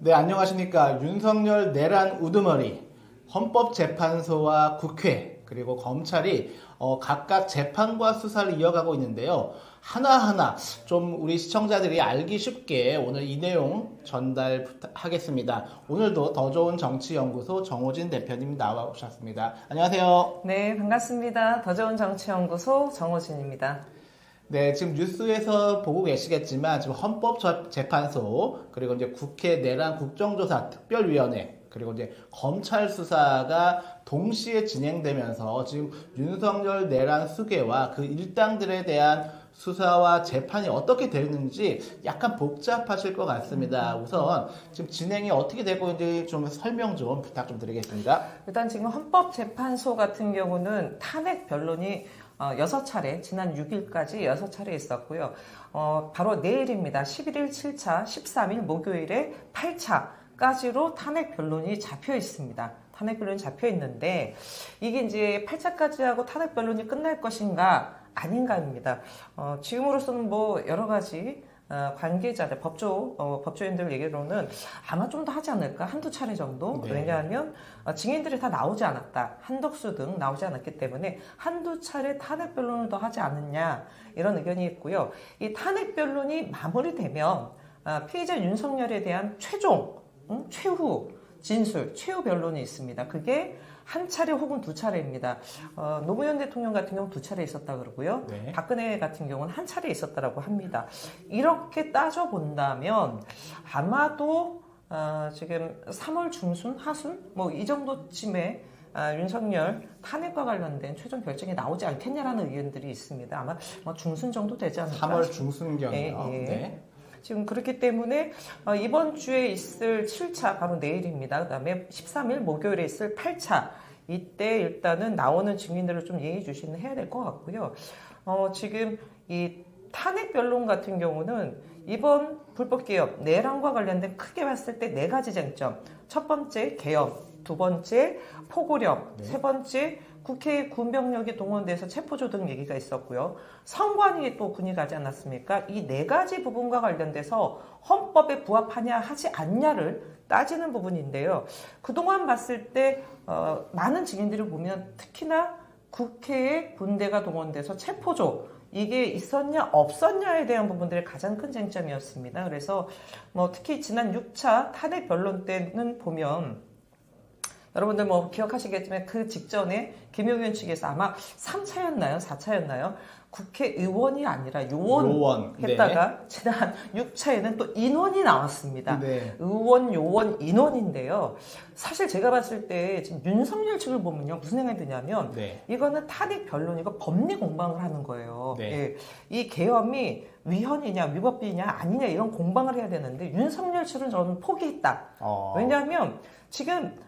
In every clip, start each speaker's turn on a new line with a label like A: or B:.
A: 네, 안녕하십니까. 윤석열 내란 우두머리, 헌법재판소와 국회, 그리고 검찰이 각각 재판과 수사를 이어가고 있는데요. 하나하나 좀 우리 시청자들이 알기 쉽게 오늘 이 내용 전달하겠습니다. 오늘도 더 좋은 정치연구소 정호진 대표님 나와주셨습니다. 안녕하세요.
B: 네, 반갑습니다. 더 좋은 정치연구소 정호진입니다.
A: 네, 지금 뉴스에서 보고 계시겠지만 지금 헌법재판소 그리고 이제 국회 내란 국정조사 특별위원회 그리고 이제 검찰 수사가 동시에 진행되면서 지금 윤석열 내란 수괴와 그 일당들에 대한 수사와 재판이 어떻게 되는지 약간 복잡하실 것 같습니다. 우선 지금 진행이 어떻게 되고 있는지 좀 설명 좀 부탁 좀 드리겠습니다.
B: 일단 지금 헌법재판소 같은 경우는 탄핵 변론이 6차례, 지난 6일까지 6차례 있었고요. 바로 내일입니다. 11일 7차, 13일 목요일에 8차까지로 탄핵 변론이 잡혀 있습니다. 탄핵 변론이 잡혀 있는데, 이게 이제 8차까지 하고 탄핵 변론이 끝날 것인가, 아닌가입니다. 지금으로서는 뭐 여러 가지 관계자들, 법조인들 얘기로는 아마 좀 더 하지 않을까? 한두 차례 정도?
A: 네.
B: 왜냐하면 증인들이 다 나오지 않았다. 한덕수 등 나오지 않았기 때문에 한두 차례 탄핵 변론을 더 하지 않느냐 이런 의견이 있고요. 이 탄핵 변론이 마무리되면 피의자 윤석열에 대한 최후 진술, 최후 변론이 있습니다. 그게 한 차례 혹은 두 차례입니다. 노무현 대통령 같은 경우는 두 차례 있었다 그러고요.
A: 네.
B: 박근혜 같은 경우는 한 차례 있었다라고 합니다. 이렇게 따져본다면 아마도 지금 3월 중순, 하순 뭐 이 정도쯤에 윤석열 탄핵과 관련된 최종 결정이 나오지 않겠냐라는 의견들이 있습니다. 아마 중순 정도 되지 않을까?
A: 3월 중순경이요.
B: 예.
A: 네.
B: 지금 그렇기 때문에 이번 주에 있을 7차 바로 내일입니다. 그다음에 13일 목요일에 있을 8차 이때 일단은 나오는 증인들을 좀 예의주시는 해야 될 것 같고요. 지금 이 탄핵 변론 같은 경우는 이번 불법개혁 내란과 관련된 크게 봤을 때 네 가지 쟁점. 첫 번째 개혁, 두 번째 포고령,
A: 네.
B: 세 번째 국회 군병력이 동원돼서 체포조 등 얘기가 있었고요. 선관위 또 군이 가지 않았습니까? 이 네 가지 부분과 관련돼서 헌법에 부합하냐 하지 않냐를 따지는 부분인데요. 그동안 봤을 때 많은 증인들을 보면 특히나 국회에 군대가 동원돼서 체포조 이게 있었냐 없었냐에 대한 부분들이 가장 큰 쟁점이었습니다. 그래서 특히 지난 6차 탄핵 변론 때는 보면 여러분들 기억하시겠지만 그 직전에 김용현 측에서 아마 3차였나요? 4차였나요? 국회의원이 아니라 요원 했다가
A: 네.
B: 지난 6차에는 또 인원이 나왔습니다.
A: 네.
B: 의원, 요원, 인원인데요. 사실 제가 봤을 때 지금 윤석열 측을 보면요. 무슨 생각이 드냐면
A: 네.
B: 이거는 탄핵 변론이고 법리 공방을 하는 거예요.
A: 네.
B: 예. 이 계엄이 위헌이냐 위법이냐 아니냐 이런 공방을 해야 되는데 윤석열 측은 저는 포기했다. 왜냐하면 지금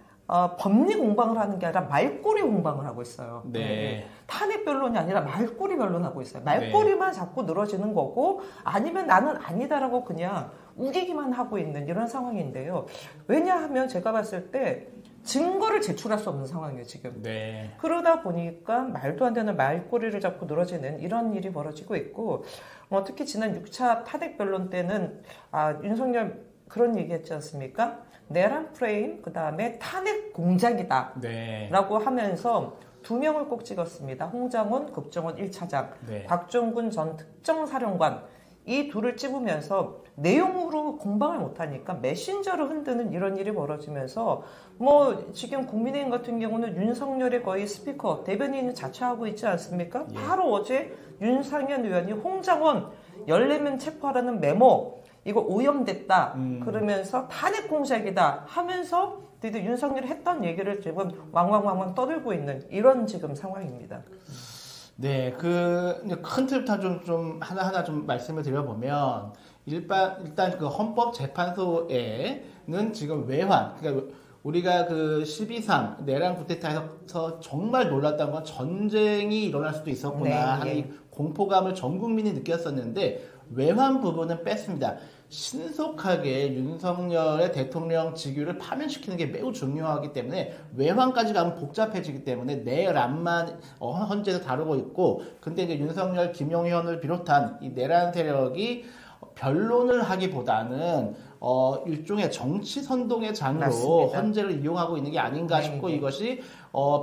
B: 법리 공방을 하는 게 아니라 말꼬리 공방을 하고 있어요.
A: 네.
B: 탄핵 변론이 아니라 말꼬리 변론하고 있어요. 말꼬리만 자꾸 늘어지는 거고 아니면 나는 아니다라고 그냥 우기기만 하고 있는 이런 상황인데요. 왜냐하면 제가 봤을 때 증거를 제출할 수 없는 상황이에요, 지금.
A: 네.
B: 그러다 보니까 말도 안 되는 말꼬리를 잡고 늘어지는 이런 일이 벌어지고 있고 특히 지난 6차 탄핵 변론 때는 윤석열 그런 얘기 했지 않습니까? 내란 프레임, 그 다음에 탄핵 공작이다.
A: 네.
B: 라고 하면서 두 명을 꼭 찍었습니다. 홍장원, 국정원 1차장,
A: 네.
B: 박종군 전 특정사령관. 이 둘을 찍으면서 내용으로 공방을 못하니까 메신저를 흔드는 이런 일이 벌어지면서 지금 국민의힘 같은 경우는 윤석열의 거의 스피커, 대변인을 자처하고 있지 않습니까?
A: 예.
B: 바로 어제 윤상현 의원이 홍장원 14명 체포하라는 메모 이거 오염됐다. 그러면서 탄핵 공작이다 하면서 너희들 윤석열이 했던 얘기를 지금 왕왕왕왕 떠들고 있는 이런 지금 상황입니다.
A: 네, 큰 틀부터 좀 하나하나 좀 말씀을 드려보면, 일단 그 헌법재판소에는 지금 외환, 그러니까 우리가 그 12.3 내란 쿠데타에서 정말 놀랐던 건 전쟁이 일어날 수도 있었구나
B: 네,
A: 하는
B: 예.
A: 이 공포감을 전 국민이 느꼈었는데, 외환 부분은 뺐습니다. 신속하게 윤석열의 대통령 직위를 파면시키는 게 매우 중요하기 때문에 외환까지 가면 복잡해지기 때문에 내란만 헌재에서 다루고 있고, 근데 이제 윤석열, 김용현을 비롯한 이 내란 세력이 변론을 하기보다는 일종의 정치 선동의 장으로
B: 맞습니다.
A: 헌재를 이용하고 있는 게 아닌가
B: 네,
A: 싶고
B: 네.
A: 이것이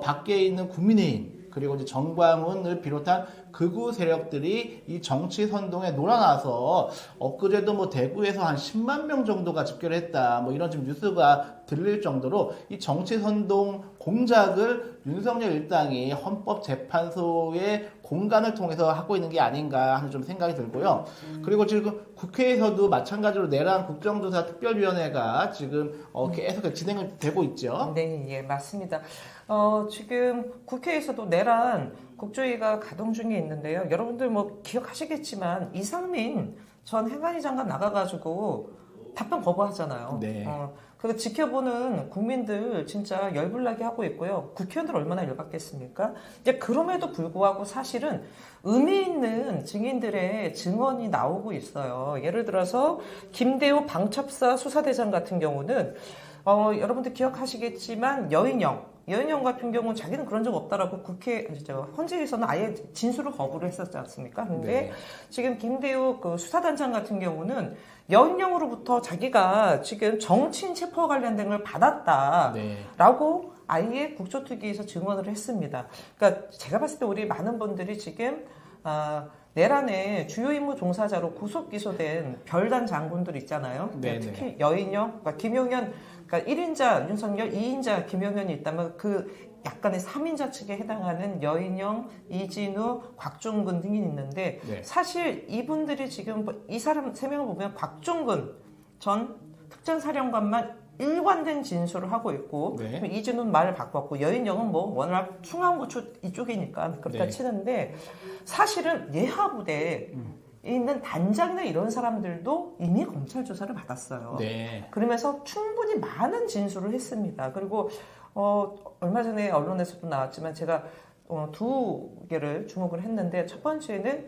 A: 밖에 있는 국민의힘 그리고 이제 정광훈을 비롯한 극우 세력들이 이 정치 선동에 놀아나서 엊그제도 뭐 대구에서 한 10만 명 정도가 집결을 했다. 뭐 이런 지금 뉴스가 들릴 정도로 이 정치 선동 공작을 윤석열 일당이 헌법재판소의 공간을 통해서 하고 있는 게 아닌가 하는 좀 생각이 들고요. 그리고 지금 국회에서도 마찬가지로 내란 국정조사 특별위원회가 지금 계속 진행이 되고 있죠.
B: 네, 예, 맞습니다. 지금 국회에서도 내란 국조위가 가동 중에 있는데요. 여러분들 뭐 기억하시겠지만 이상민 전 행안위 장관 나가가지고 답변 거부하잖아요.
A: 네.
B: 그거 지켜보는 국민들 진짜 열불나게 하고 있고요. 국회의원들 얼마나 열받겠습니까? 이제 그럼에도 불구하고 사실은 의미 있는 증인들의 증언이 나오고 있어요. 예를 들어서 김대호 방첩사 수사대장 같은 경우는 여러분들 기억하시겠지만 여인영 같은 경우는 자기는 그런 적 없다라고 헌재에서는 아예 진술을 거부를 했었지 않습니까? 근데
A: 네.
B: 지금 김대우 그 수사단장 같은 경우는 여인영으로부터 자기가 지금 정치인 체포와 관련된 걸 받았다라고 아예 국조특위에서 증언을 했습니다. 그러니까 제가 봤을 때 우리 많은 분들이 지금 내란의 주요 임무 종사자로 구속 기소된 별단 장군들 있잖아요.
A: 네,
B: 특히 여인영, 그러니까 김용현, 그러니까 1인자 윤석열, 2인자 김용현이 있다면 그 약간의 3인자 측에 해당하는 여인영, 이진우, 곽종근 등이 있는데
A: 네.
B: 사실 이분들이 지금 이 사람 3명을 보면 곽종근 전 특전사령관만 일관된 진술을 하고 있고
A: 네.
B: 이진우는 말을 바꿨고 여인영은 뭐 워낙 충암고추 이쪽이니까 그렇다
A: 네.
B: 치는데 사실은 예하부대에 있는 단장이나 이런 사람들도 이미 검찰 조사를 받았어요.
A: 네.
B: 그러면서 충분히 많은 진술을 했습니다. 그리고 얼마 전에 언론에서도 나왔지만 제가 두 개를 주목을 했는데 첫 번째는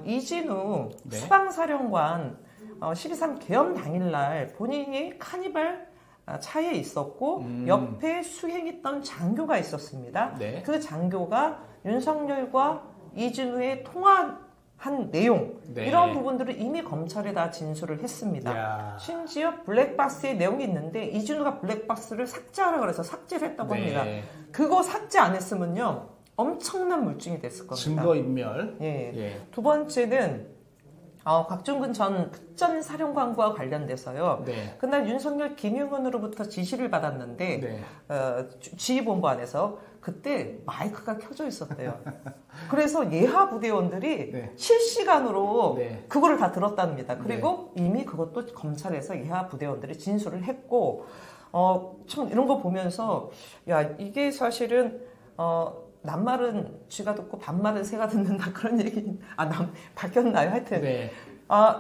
B: 이진우
A: 네.
B: 수방사령관 12.3 계엄 당일날 본인이 카니발 차에 있었고 옆에 수행했던 장교가 있었습니다.
A: 네.
B: 그 장교가 윤석열과 이진우의 통화한 내용
A: 네.
B: 이런 부분들을 이미 검찰에 다 진술을 했습니다.
A: 야.
B: 심지어 블랙박스에 내용이 있는데 이진우가 블랙박스를 삭제하라 그래서 삭제를 했다고 합니다.
A: 네.
B: 그거 삭제 안 했으면요 엄청난 물증이 됐을 겁니다.
A: 증거인멸.
B: 예.
A: 예.
B: 두 번째는 곽종근 전 특전사령관과 관련돼서요.
A: 네.
B: 그날 윤석열 김용현으로부터 지시를 받았는데
A: 네.
B: 지휘본부 안에서 그때 마이크가 켜져 있었대요. 그래서 예하 부대원들이
A: 네.
B: 실시간으로
A: 네.
B: 그거를 다 들었답니다. 그리고 이미 그것도 검찰에서 예하 부대원들이 진술을 했고 참 이런 거 보면서 야 이게 사실은 낱말은 쥐가 듣고 반말은 새가 듣는다 그런 얘기 바뀌었나요? 하여튼
A: 네.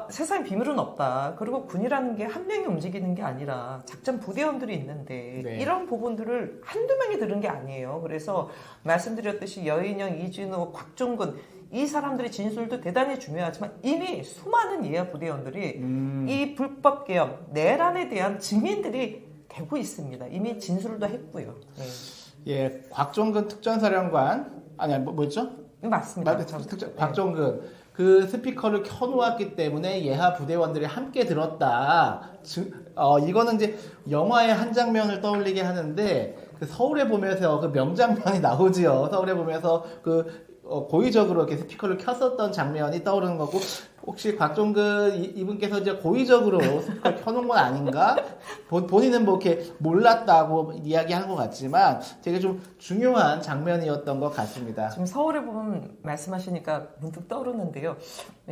B: 세상에 비밀은 없다. 그리고 군이라는 게 한 명이 움직이는 게 아니라 작전 부대원들이 있는데
A: 네.
B: 이런 부분들을 한두 명이 들은 게 아니에요. 그래서 말씀드렸듯이 여인영, 이진우, 곽종근 이 사람들의 진술도 대단히 중요하지만 이미 수많은 예하 부대원들이 이 불법 계엄, 내란에 대한 증인들이 되고 있습니다. 이미 진술도 했고요. 네.
A: 예, 곽종근 특전사령관 뭐였죠?
B: 맞습니다.
A: 곽종근 그 스피커를 켜놓았기 때문에 예하 부대원들이 함께 들었다. 이거는 이제 영화의 한 장면을 떠올리게 하는데 그 서울의 봄에서 그 명장면이 나오지요. 서울의 봄에서 그 고의적으로 이렇게 스피커를 켰었던 장면이 떠오르는 거고 혹시 곽종근 이분께서 이제 고의적으로 스피커를 켜놓은 건 아닌가? 본인은 뭐 이렇게 몰랐다고 이야기하는 것 같지만 되게 좀 중요한 장면이었던 것 같습니다.
B: 지금 서울의 봄 말씀하시니까 문득 떠오르는데요.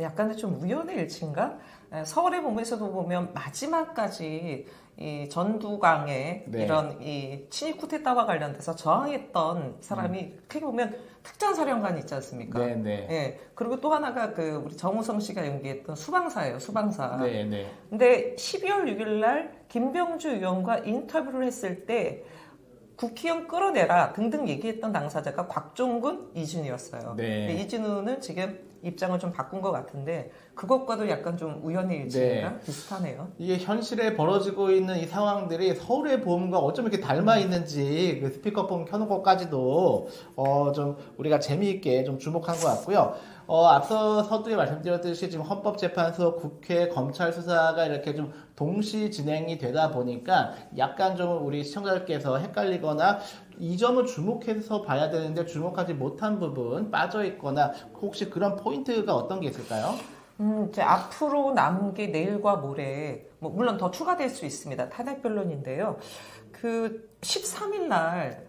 B: 약간의 좀 우연의 일치인가? 서울의 봄에서도 보면 마지막까지 이 전두광의
A: 네.
B: 이런 이 친위 쿠데타와 관련돼서 저항했던 사람이 크게 보면 특전사령관이 있지 않습니까?
A: 네, 네.
B: 예. 그리고 또 하나가 그 우리 정우성 씨가 연기했던 수방사예요, 수방사.
A: 네, 네.
B: 근데 12월 6일 날 김병주 의원과 인터뷰를 했을 때 국회의원 끌어내라 등등 얘기했던 당사자가 곽종근, 이진우였어요.
A: 네.
B: 근데 이진우는 지금 입장을 좀 바꾼 것 같은데 그것과도 약간 좀 우연의 일치가
A: 네.
B: 비슷하네요.
A: 이게 현실에 벌어지고 있는 이 상황들이 서울의 보험과 어쩜 이렇게 닮아 있는지 그 스피커폰 켜놓고까지도 좀 우리가 재미있게 좀 주목한 것 같고요. 앞서 서두에 말씀드렸듯이 지금 헌법재판소, 국회, 검찰 수사가 이렇게 좀 동시 진행이 되다 보니까 약간 좀 우리 시청자들께서 헷갈리거나 이 점을 주목해서 봐야 되는데 주목하지 못한 부분 빠져 있거나 혹시 그런 포인트가 어떤 게 있을까요?
B: 이제 앞으로 남은 게 내일과 모레, 뭐 물론 더 추가될 수 있습니다. 탄핵 변론인데요. 그 13일 날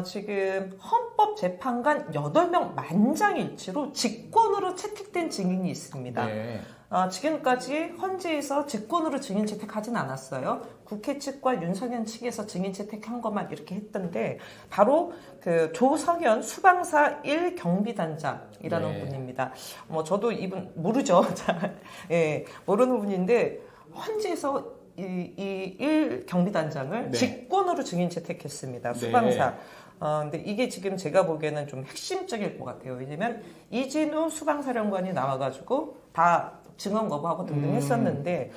B: 지금 헌법재판관 8명 만장일치로 직권으로 채택된 증인이 있습니다.
A: 네.
B: 지금까지 헌재에서 직권으로 증인 채택하진 않았어요. 국회 측과 윤석열 측에서 증인 채택한 것만 이렇게 했던데 바로 그 조성현 수방사 1경비단장이라는
A: 네.
B: 분입니다. 저도 이분 모르죠. 예, 모르는 분인데 헌재에서 이 1경비단장을
A: 네.
B: 직권으로 증인 채택했습니다.
A: 네.
B: 수방사. 근데 이게 지금 제가 보기에는 좀 핵심적일 것 같아요. 왜냐면 이진우 수방사령관이 나와가지고 다 증언 거부하고 등등 했었는데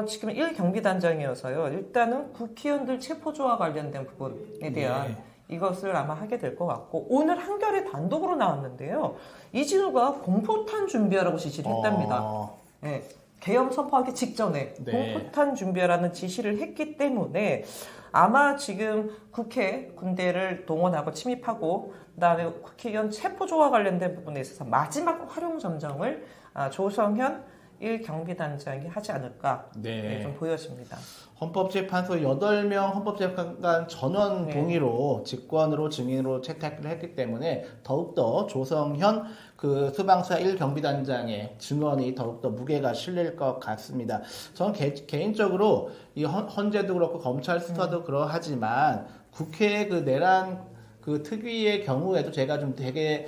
B: 지금 1경비단장이어서요. 일단은 국회의원들 체포조와 관련된 부분에 대한 이것을 아마 하게 될 것 같고 오늘 한겨레 단독으로 나왔는데요. 이진우가 공포탄 준비하라고 지시를 했답니다. 네, 계엄 선포하기 직전에
A: 네.
B: 공포탄 준비하라는 지시를 했기 때문에 아마 지금 국회 군대를 동원하고 침입하고 그다음에 국회의원 체포조와 관련된 부분에 있어서 마지막 활용 점정을 조성현 1경비단장이 하지 않을까 좀 보여집니다.
A: 헌법재판소 8명 헌법재판관 전원
B: 네.
A: 동의로 직권으로 증인으로 채택을 했기 때문에 더욱더 조성현 그 수방사 1경비단장의 증언이 더욱더 무게가 실릴 것 같습니다. 저는 개인적으로 이 헌재도 그렇고 검찰 수사도 그러하지만 국회의 그 내란 그 특위의 경우에도 제가 좀 되게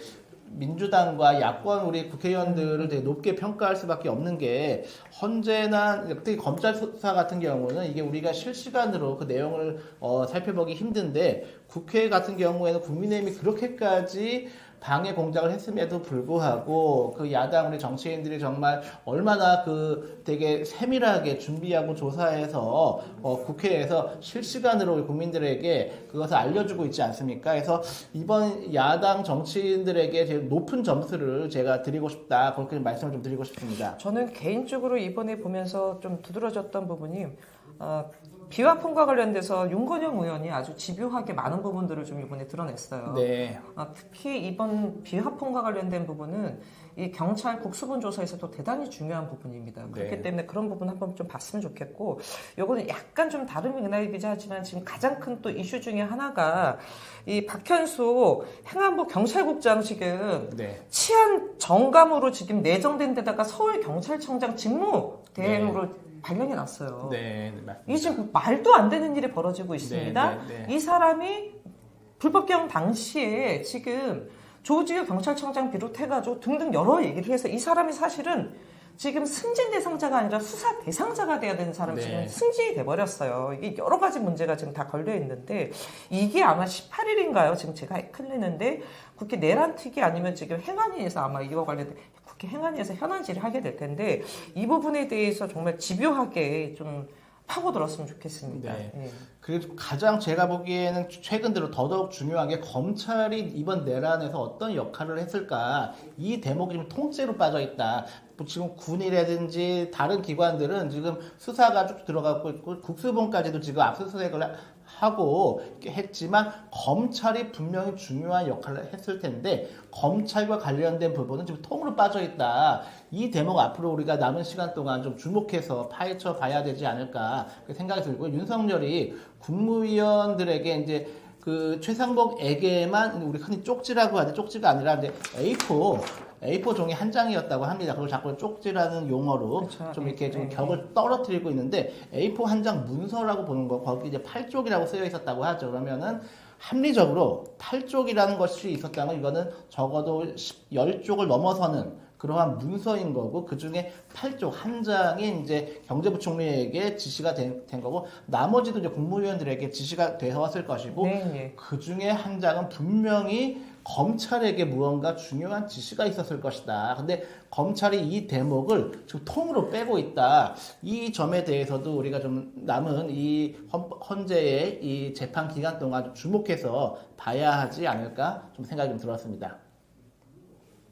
A: 민주당과 야권 우리 국회의원들을 되게 높게 평가할 수밖에 없는 게 헌재나 특히 검찰 수사 같은 경우는 이게 우리가 실시간으로 그 내용을 살펴보기 힘든데 국회 같은 경우에는 국민의힘이 그렇게까지 방해 공작을 했음에도 불구하고 그 야당 우리 정치인들이 정말 얼마나 그 되게 세밀하게 준비하고 조사해서 국회에서 실시간으로 국민들에게 그것을 알려주고 있지 않습니까? 그래서 이번 야당 정치인들에게 제일 높은 점수를 제가 드리고 싶다 그렇게 말씀을 좀 드리고 싶습니다.
B: 저는 개인적으로 이번에 보면서 좀 두드러졌던 부분이 비화폰과 관련돼서 윤건영 의원이 아주 집요하게 많은 부분들을 좀 이번에 드러냈어요.
A: 네.
B: 특히 이번 비화폰과 관련된 부분은 이 경찰 국수본 조사에서도 대단히 중요한 부분입니다. 그렇기
A: 네.
B: 때문에 그런 부분 한번 좀 봤으면 좋겠고, 요거는 약간 좀 다른 맥락이긴 하지만 지금 가장 큰 또 이슈 중에 하나가 이 박현수 행안부 경찰국장 지금
A: 네.
B: 치안 정감으로 지금 내정된 데다가 서울 경찰청장 직무 대행으로 발령이 났어요.
A: 네, 맞습니다.
B: 이게 지금 말도 안 되는 일이 벌어지고 있습니다. 이 사람이 불법경 당시에 지금 조지우 경찰청장 비롯해가지고 등등 여러 얘기를 해서 이 사람이 사실은 지금 승진 대상자가 아니라 수사 대상자가 돼야 되는 사람이 지금 승진이 돼버렸어요. 이게 여러 가지 문제가 지금 다 걸려 있는데 이게 아마 18일인가요? 지금 제가 헷갈리는데 국회 내란특위 아니면 지금 행안위에서 아마 이거 관련된 국회 행안위에서 현안질을 하게 될 텐데 이 부분에 대해서 정말 집요하게 좀 파고들었으면 좋겠습니다.
A: 네.
B: 예.
A: 그리고 가장 제가 보기에는 최근 들어 더더욱 중요한 게 검찰이 이번 내란에서 어떤 역할을 했을까 이 대목이 좀 통째로 빠져 있다. 지금 군이라든지 다른 기관들은 지금 수사가 쭉 들어가고 있고 국수본까지도 지금 압수수색을 하고 했지만 검찰이 분명히 중요한 역할을 했을 텐데 검찰과 관련된 부분은 지금 통으로 빠져 있다. 이 대목 앞으로 우리가 남은 시간 동안 좀 주목해서 파헤쳐 봐야 되지 않을까 생각이 들고 윤석열이 국무위원들에게 이제 그 최상복에게만 우리 흔히 쪽지라고 하는데 쪽지가 아니라 이제 A4 종이 한 장이었다고 합니다. 그리고 자꾸 쪽지라는 용어로
B: 그렇죠.
A: 좀 이렇게 좀 격을 떨어뜨리고 있는데 A4 한 장 문서라고 보는 거 거기 이제 8쪽이라고 쓰여 있었다고 하죠. 그러면은 합리적으로 8쪽이라는 것이 있었다면 이거는 적어도 10쪽을 넘어서는 그러한 문서인 거고 그 중에 8조 한 장이 이제 경제부총리에게 지시가 된 거고 나머지도 이제 국무위원들에게 지시가 되어 왔을 것이고
B: 네, 네.
A: 그 중에 한 장은 분명히 검찰에게 무언가 중요한 지시가 있었을 것이다. 근데 검찰이 이 대목을 지금 통으로 빼고 있다. 이 점에 대해서도 우리가 좀 남은 이 헌재의 이 재판 기간 동안 좀 주목해서 봐야 하지 않을까 좀 생각이 좀 들었습니다.